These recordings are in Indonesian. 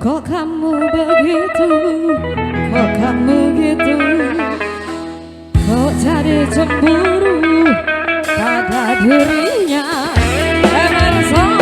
Kok kamu begitu, kok kamu gitu, kok jadi cemburu pada dirinya. Emerson.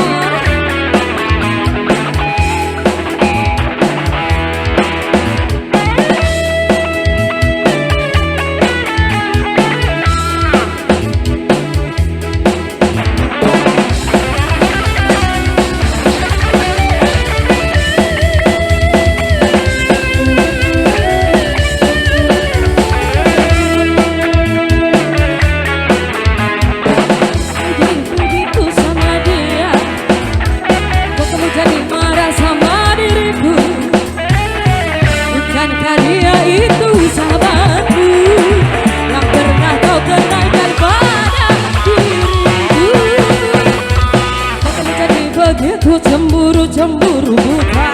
Cemburu buta,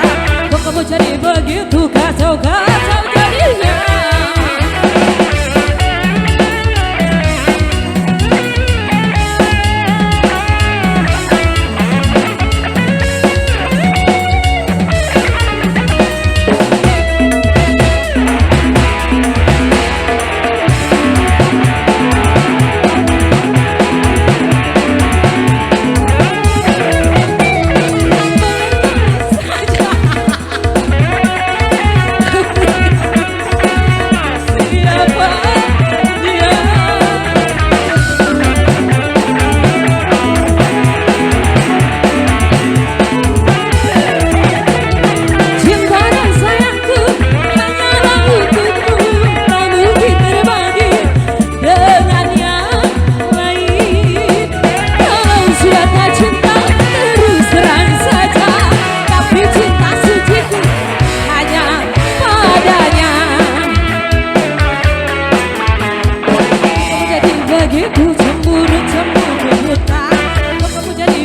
kok kamu jadi begitu kacau-kacau jadinya.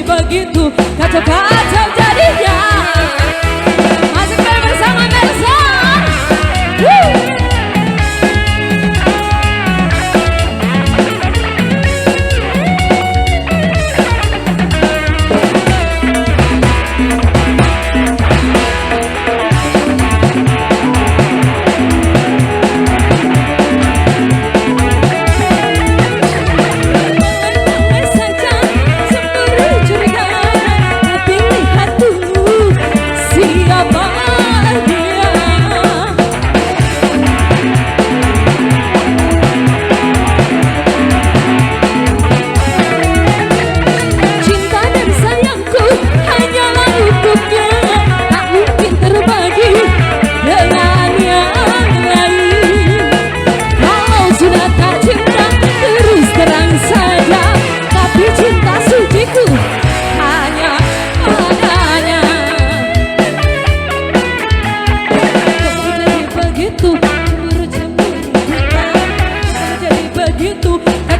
Begitu kacau-kacau jadinya. Masih kembali bersama Emerson.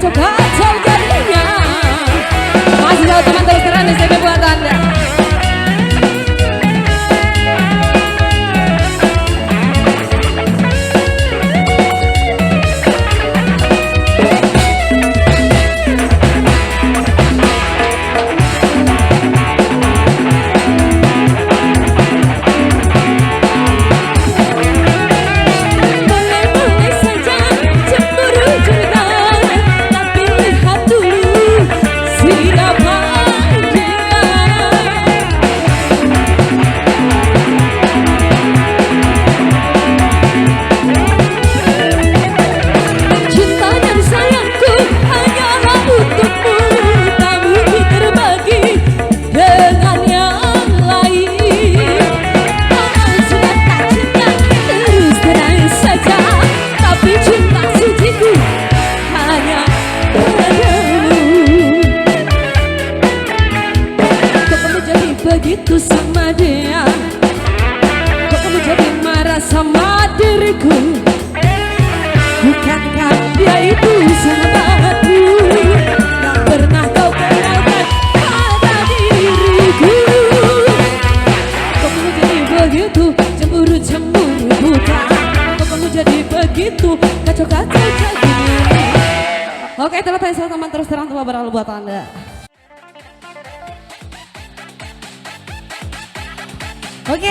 Kacau-kacau jadinya. Masih jauh teman terus terang di sini buat Anda. Begitu sama dia, kok kamu jadi marah sama diriku? Bukankah dia itu sahabatku yang pernah kau kenalkan pada diriku? Kok kamu jadi begitu cemburu buta? Kok kamu jadi begitu kacau-kacau jadinya? Oke, teman-teman terus terang telah berlalu buat Anda.